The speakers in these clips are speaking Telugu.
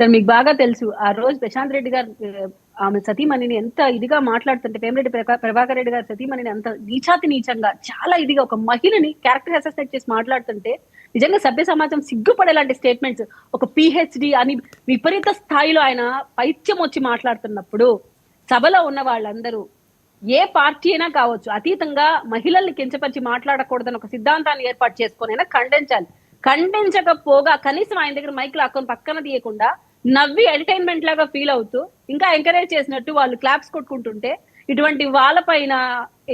సార్ మీకు బాగా తెలుసు ఆ రోజు ప్రశాంత్ రెడ్డి గారు ఆమె సతీమణిని ఎంత ఇదిగా మాట్లాడుతుంటే, వేమిరెడ్డి ప్రభాకర్ రెడ్డి గారు సతీమణిని అంత నీచంగా చాలా ఇదిగా ఒక మహిళని క్యారెక్టర్ అసెసినేట్ చేసి మాట్లాడుతుంటే నిజంగా సభ్య సమాజం సిగ్గుపడేలాంటి స్టేట్మెంట్స్, ఒక పిహెచ్డి అని విపరీత స్థాయిలో ఆయన పైత్యం వచ్చి మాట్లాడుతున్నప్పుడు సభలో ఉన్న వాళ్ళందరూ ఏ పార్టీ అయినా కావచ్చు అతీతంగా మహిళల్ని కించపరిచి మాట్లాడకూడదని ఒక సిద్ధాంతాన్ని ఏర్పాటు చేసుకొని అయినా ఖండించాలి. ఖండించకపోగా కనీసం ఆయన దగ్గర మైక్ లాక్కొని పక్కన తీయకుండా నవ్వి ఎంటర్టైన్మెంట్ లాగా ఫీల్ అవుతూ ఇంకా ఎంకరేజ్ చేసినట్టు వాళ్ళు క్లాప్స్ కొట్టుకుంటుంటే ఇటువంటి వాళ్ళపైన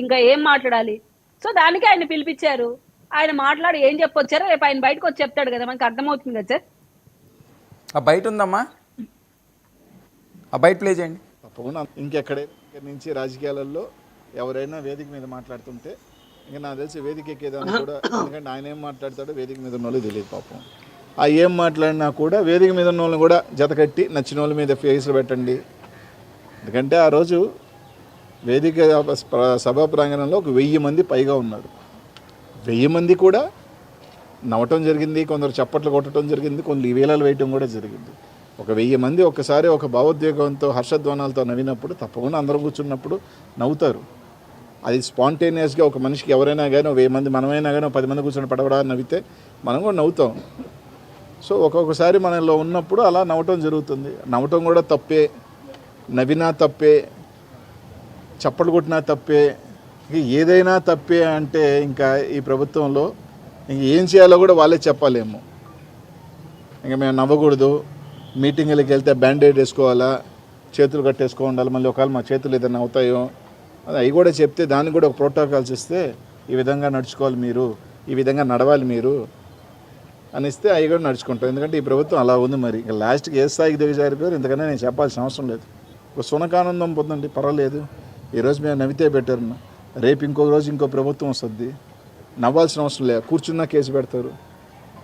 ఇంకా ఏం మాట్లాడాలి? సో దానికి ఆయన పిలిపించారు. ఆయన మాట్లాడి ఏం చెప్పొచ్చారో రేపు ఆయన బయటకు వచ్చి చెప్తాడు కదా, మనకి అర్థమవుతుంది కదా సార్. ఆ బయట ఉందమ్మా, ఆ బయట ప్లే చేయండి. తప్పకుండా ఇంకెక్కడైనా ఇక్కడి నుంచి రాజకీయాలలో ఎవరైనా వేదిక మీద మాట్లాడుతుంటే ఇంకా నాకు తెలిసి వేదిక ఎక్కేదాన్ని కూడా, ఎందుకంటే ఆయన ఏం మాట్లాడతాడో వేదిక మీద ఉన్న వాళ్ళు తెలియదు పాపం. ఆ ఏం మాట్లాడినా కూడా వేదిక మీద ఉన్న వాళ్ళని కూడా జతకట్టి నచ్చిన వాళ్ళ మీద ఫేస్లు పెట్టండి. ఎందుకంటే ఆ రోజు వేదిక సభా ప్రాంగణంలో ఒక 1000 మంది పైగా ఉన్నారు. 1000 మంది కూడా నవ్వటం జరిగింది, కొందరు చప్పట్లు కొట్టడం జరిగింది, కొన్ని వేలాలు వేయటం కూడా జరిగింది. ఒక 1000 మంది ఒక్కసారి ఒక భావోద్వేగంతో హర్షధ్వానాలతో నవ్వినప్పుడు తప్పకుండా అందరూ కూర్చున్నప్పుడు నవ్వుతారు. అది స్పాంటేనియస్గా ఒక మనిషికి ఎవరైనా కానీ 1000 మంది మనమైనా కానీ 10 మంది కూర్చొని పడవడా నవ్వితే మనం కూడా నవ్వుతాం. సో ఒక్కొక్కసారి మనలో ఉన్నప్పుడు అలా నవ్వటం జరుగుతుంది. నవ్వటం కూడా తప్పే, నవ్వినా తప్పే, చప్పట్లు కొట్టినా తప్పే, ఏదైనా తప్పే అంటే ఇంకా ఈ ప్రభుత్వంలో ఇంక ఏం చేయాలో కూడా వాళ్ళే చెప్పాలేమో. ఇంకా మేము నవ్వకూడదు, మీటింగ్లకు వెళ్తే బ్యాండేడ్ వేసుకోవాలా, చేతులు కట్టేసుకో ఉండాలి, మళ్ళీ ఒకవేళ మా చేతులు ఏదైనా అవుతాయో అవి కూడా చెప్తే దానికి కూడా ఒక ప్రోటోకాల్స్ ఇస్తే ఈ విధంగా నడుచుకోవాలి మీరు, ఈ విధంగా నడవాలి మీరు అనిస్తే అవి కూడా నడుచుకుంటాం. ఎందుకంటే ఈ ప్రభుత్వం అలా ఉంది. మరి ఇంకా లాస్ట్కి ఏ స్థాయికి దిగజారిపోయారు ఇంతకన్నా నేను చెప్పాల్సిన అవసరం లేదు. ఒక సునకానందం పొందండి, పర్వాలేదు. ఈరోజు మేము నవ్వితే బెటర్, రేపు ఇంకో రోజు ఇంకో ప్రభుత్వం వస్తుంది, నవ్వాల్సిన అవసరం లేదు. కూర్చున్నా కేసు పెడతారు,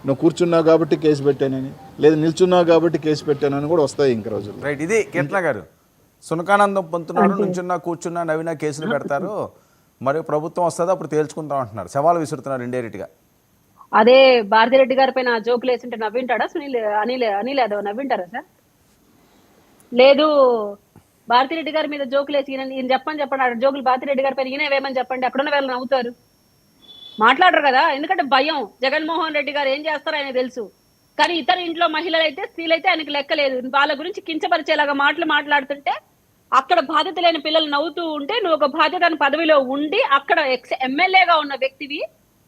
నువ్వు కూర్చున్నావు కాబట్టి కేసు పెట్టానని, లేదు నిల్చున్నావు కాబట్టి కేసు పెట్టానని కూడా వస్తాయి ఇంక రోజులు. రైట్, ఇది కీర్తన గారు. సునకానందం పొందుతున్నారు, నుంచున్నా కూర్చున్నా నవ్వినా కేసులు పెడతారు, మరి ప్రభుత్వం వస్తుందో అప్పుడు తేల్చుకుంటాం అంటున్నారు, సవాల్ విసురుతున్నారు ఇండైరెక్ట్గా. అదే భారతిరెడ్డి గారి పైన జోకులు వేసింటే నవ్వింటాడా అనిల్ యాదవ్? నవ్వింటారా సార్? లేదు, భారతిరెడ్డి గారి మీద జోకులు వేసి ఈయన చెప్పండి ఆ జోకులు భారతిరెడ్డి గారి పైన ఈయన వేయమని చెప్పండి, అక్కడున్న వేళ నవ్వుతారు. మాట్లాడరు కదా, ఎందుకంటే భయం. జగన్మోహన్ రెడ్డి గారు ఏం చేస్తారో ఆయన తెలుసు. కానీ ఇతర ఇంట్లో మహిళలైతే, స్త్రీలైతే ఆయనకు లెక్కలేదు. వాళ్ళ గురించి కించపరిచేలాగా మాట్లాడుతుంటే అక్కడ బాధ్యత లేని పిల్లలు నవ్వుతూ ఉంటే, నువ్వు ఒక బాధ్యత పదవిలో ఉండి అక్కడ ఎమ్మెల్యేగా ఉన్న వ్యక్తివి,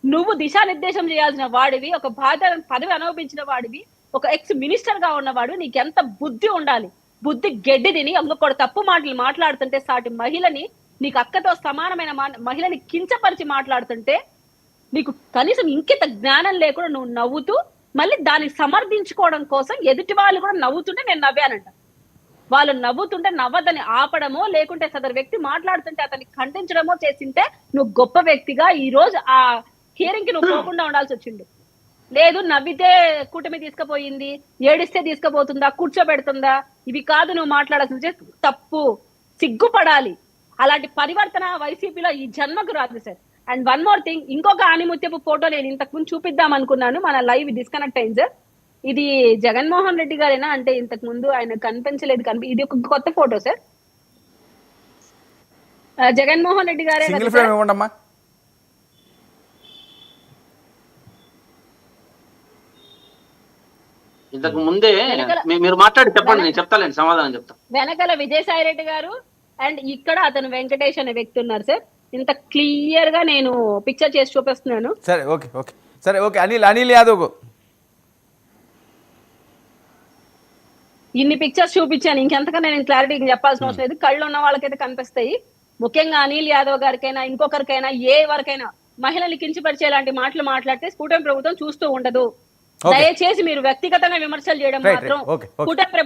నువ్వు దిశానిర్దేశం చేయాల్సిన వాడివి, ఒక బాధ్యత పదవి అనుభవించిన వాడివి, ఒక మినిస్టర్ గా ఉన్నవాడు, నీకెంత బుద్ధి ఉండాలి? బుద్ధి గడ్డి తిని ఇంకొకటి తప్పు మాటలు మాట్లాడుతుంటే, సాటి మహిళని, నీకు అక్కతో సమానమైన మహిళని కించపరిచి మాట్లాడుతుంటే, నీకు కనీసం ఇంకిత జ్ఞానం లేకుండా నువ్వు నవ్వుతూ మళ్ళీ దాన్ని సమర్థించుకోవడం కోసం ఎదుటి వాళ్ళు కూడా నవ్వుతుంటే నేను నవ్వానంట. వాళ్ళు నవ్వుతుంటే నవ్వదని ఆపడమో, లేకుంటే సదరు వ్యక్తి మాట్లాడుతుంటే అతన్ని ఖండించడమో చేసింటే నువ్వు గొప్ప వ్యక్తిగా ఈ రోజు ఆ హియరింగ్ కి నువ్వు పోకుండా ఉండాల్సి వచ్చిండు. లేదు, నవ్వితే కూటమి తీసుకుపోయింది, ఏడిస్తే తీసుకుపోతుందా, కూర్చోబెడుతుందా, ఇవి కాదు నువ్వు మాట్లాడాల్సింది. తప్పు, సిగ్గుపడాలి. అలాంటి పరివర్తన వైసీపీలో ఈ జన్మకు రాదు sir. And one more thing, ఇంకొక ఆనిముత్యపు ఫోటో నేను ఇంతకు ముందు చూపిద్దాం అనుకున్నాను, మన లైవ్ డిస్కనెక్ట్ అయింది సార్. ఇది జగన్మోహన్ రెడ్డి గారేనా అంటే ఇంతకు ముందు ఆయన కనిపించలేదు, ఇది ఒక కొత్త ఫోటో సార్. జగన్మోహన్ రెడ్డి గారే. ఇంతకు ముందే మీరు మాట్లాడి చెప్పండి, నేను చెప్తాను, సమాధానం చెప్తా. వెనకల విజయసాయి రెడ్డి గారు అండ్ ఇక్కడ అతను వెంకటేష్ అనే వ్యక్తి ఉన్నారు సార్. ఇంత క్లియర్ గా నేను పిక్చర్ చేసి చూపిస్తున్నాను. సరే ఓకే ఓకే సరే ఓకే. అనిల్ యాదవ్ ఇన్ని పిక్చర్స్ చూపించాను, ఇంకెంతకన్నా నేను క్లారిటీ చెప్పాల్సిన అవసరం లేదు. కళ్ళు ఉన్న వాళ్ళకైతే కనిపిస్తాయి. ముఖ్యంగా అనిల్ యాదవ్ గారికైనా ఇంకొకరికైనా ఏ వరకైనా మహిళలు కించపరిచేలాంటి మాటలు మాట్లాడితే కూటమి ప్రభుత్వం చూస్తూ ఉండదు. దయచేసి మీరు వ్యక్తిగతంగా విమర్శలు చేయడం మాత్రం కూటమి ప్రభుత్వం